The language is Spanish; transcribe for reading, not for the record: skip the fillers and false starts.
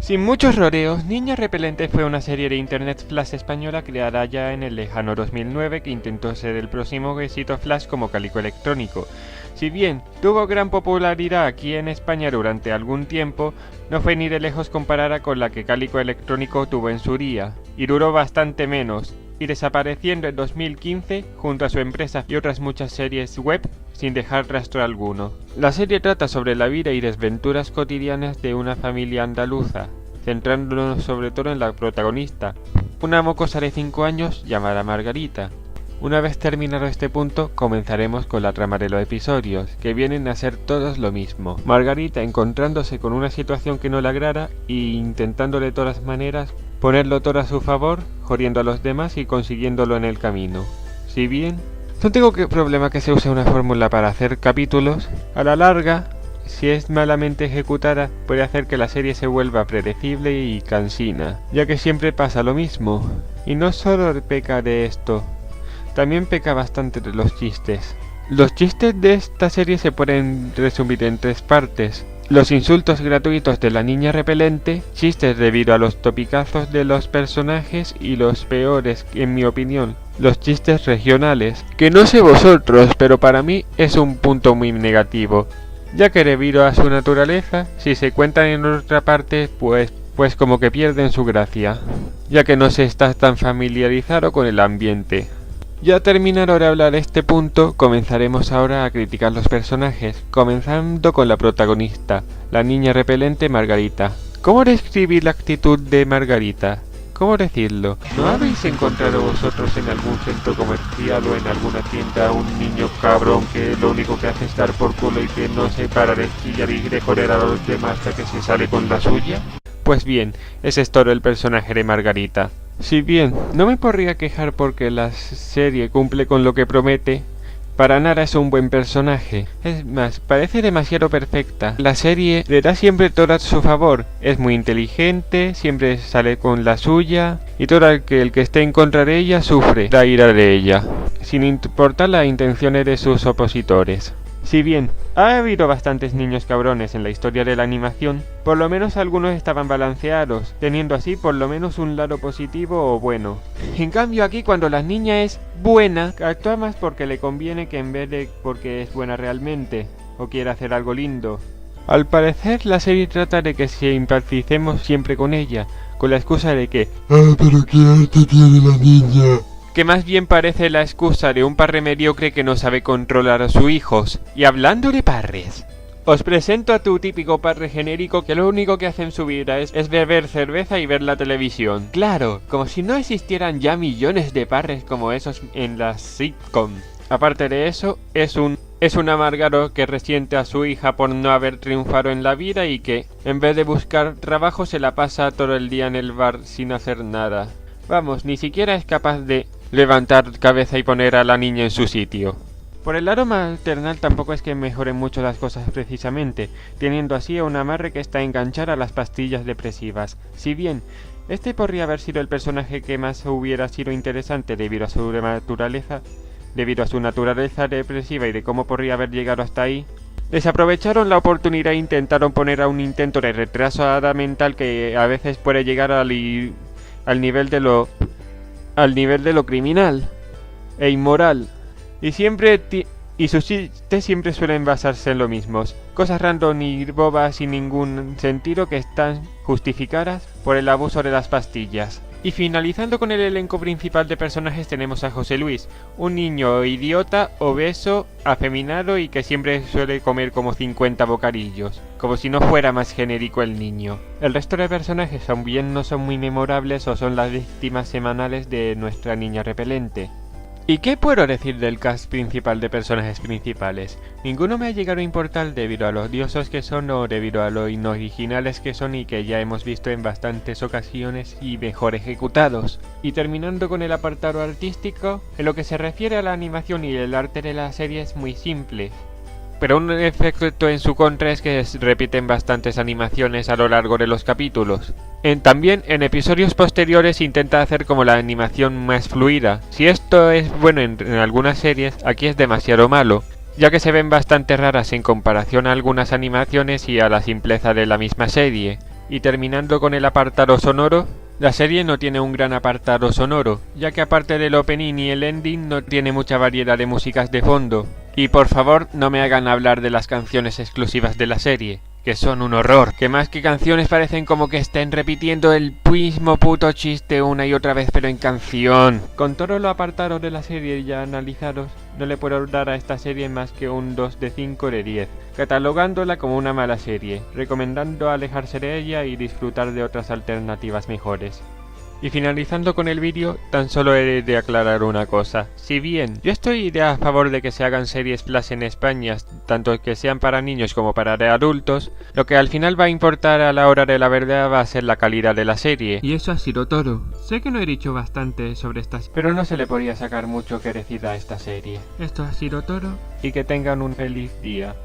Sin muchos rodeos, Niña Repelente fue una serie de Internet Flash española creada ya en el lejano 2009 que intentó ser el próximo éxito Flash como Cálico Electrónico. Si bien tuvo gran popularidad aquí en España durante algún tiempo, no fue ni de lejos comparada con la que Cálico Electrónico tuvo en su día, y duró bastante menos, y desapareciendo en 2015 junto a su empresa y otras muchas series web sin dejar rastro alguno. La serie trata sobre la vida y desventuras cotidianas de una familia andaluza, centrándonos sobre todo en la protagonista, una mocosa de 5 años llamada Margarita. Una vez terminado este punto, comenzaremos con la trama de los episodios, que vienen a ser todos lo mismo. Margarita encontrándose con una situación que no le agrada e intentando de todas maneras ponerlo todo a su favor, jodiendo a los demás y consiguiéndolo en el camino. Si bien no tengo problema que se use una fórmula para hacer capítulos, a la larga, si es malamente ejecutada, puede hacer que la serie se vuelva predecible y cansina, ya que siempre pasa lo mismo. Y no solo peca de esto, también peca bastante de los chistes. Los chistes de esta serie se pueden resumir en 3 partes. Los insultos gratuitos de la Niña Repelente, chistes debido a los topicazos de los personajes y los peores, en mi opinión, los chistes regionales, que no sé vosotros, pero para mí es un punto muy negativo, ya que debido a su naturaleza, si se cuentan en otra parte, pues como que pierden su gracia, ya que no se está tan familiarizado con el ambiente. Ya terminado de hablar este punto, comenzaremos ahora a criticar los personajes, comenzando con la protagonista, la Niña Repelente Margarita. ¿Cómo describir la actitud de Margarita? ¿Cómo decirlo? ¿No habéis encontrado vosotros en algún centro comercial o en alguna tienda a un niño cabrón que lo único que hace es dar por culo y que no se para de chillar y de joder a los demás hasta que se sale con la suya? Pues bien, ese es todo el personaje de Margarita. Si bien no me podría quejar porque la serie cumple con lo que promete, para nada es un buen personaje. Es más, parece demasiado perfecta. La serie le da siempre todo a su favor. Es muy inteligente, siempre sale con la suya, y todo el que esté en contra de ella sufre la ira de ella, sin importar las intenciones de sus opositores. Si bien ha habido bastantes niños cabrones en la historia de la animación, por lo menos algunos estaban balanceados, teniendo así por lo menos un lado positivo o bueno. En cambio aquí cuando la niña es buena, actúa más porque le conviene que en vez de porque es buena realmente, o quiere hacer algo lindo. Al parecer la serie trata de que simpaticemos siempre con ella, con la excusa de que pero qué arte tiene la niña. Que más bien parece la excusa de un parre mediocre que no sabe controlar a sus hijos. Y hablando de parres, os presento a tu típico parre genérico que lo único que hace en su vida es beber cerveza y ver la televisión. Claro, como si no existieran ya millones de parres como esos en las sitcom. Aparte de eso, es un amargado que resiente a su hija por no haber triunfado en la vida y que, en vez de buscar trabajo, se la pasa todo el día en el bar sin hacer nada. Vamos, ni siquiera es capaz de levantar cabeza y poner a la niña en su sitio. Por el lado maternal tampoco es que mejoren mucho las cosas precisamente, teniendo así a una madre que está enganchada a las pastillas depresivas. Si bien este podría haber sido el personaje que más hubiera sido interesante debido a su naturaleza depresiva y de cómo podría haber llegado hasta ahí, desaprovecharon la oportunidad e intentaron poner a un intento de retraso mental que a veces puede llegar al nivel de lo criminal e inmoral, y sus chistes siempre suelen basarse en lo mismo, cosas random y bobas sin ningún sentido que están justificadas por el abuso de las pastillas. Y finalizando con el elenco principal de personajes tenemos a José Luis, un niño idiota, obeso, afeminado y que siempre suele comer como 50 bocadillos, como si no fuera más genérico el niño. El resto de personajes o bien no son muy memorables o son las víctimas semanales de nuestra Niña Repelente. ¿Y qué puedo decir del cast principal de personajes principales? Ninguno me ha llegado a importar debido a lo odiosos que son o debido a lo inoriginales que son y que ya hemos visto en bastantes ocasiones y mejor ejecutados. Y terminando con el apartado artístico, en lo que se refiere a la animación y el arte de la serie es muy simple. Pero un efecto en su contra es que repiten bastantes animaciones a lo largo de los capítulos. También en episodios posteriores intenta hacer como la animación más fluida. Si esto es bueno en algunas series, aquí es demasiado malo, ya que se ven bastante raras en comparación a algunas animaciones y a la simpleza de la misma serie. Y terminando con el apartado sonoro, la serie no tiene un gran apartado sonoro, ya que aparte del opening y el ending no tiene mucha variedad de músicas de fondo. Y por favor no me hagan hablar de las canciones exclusivas de la serie, que son un horror, que más que canciones parecen como que estén repitiendo el mismo puto chiste una y otra vez pero en canción. Con todo lo apartado de la serie ya analizados, no le puedo dar a esta serie más que un 2 de 5 de 10, catalogándola como una mala serie, recomendando alejarse de ella y disfrutar de otras alternativas mejores. Y finalizando con el vídeo, tan solo he de aclarar una cosa. Si bien yo estoy a favor de que se hagan series Flash en España, tanto que sean para niños como para de adultos, lo que al final va a importar a la hora de la verdad va a ser la calidad de la serie. Y eso ha sido todo. Sé que no he dicho bastante sobre estas, pero no se le podía sacar mucho que decir a esta serie. Esto ha sido todo y que tengan un feliz día.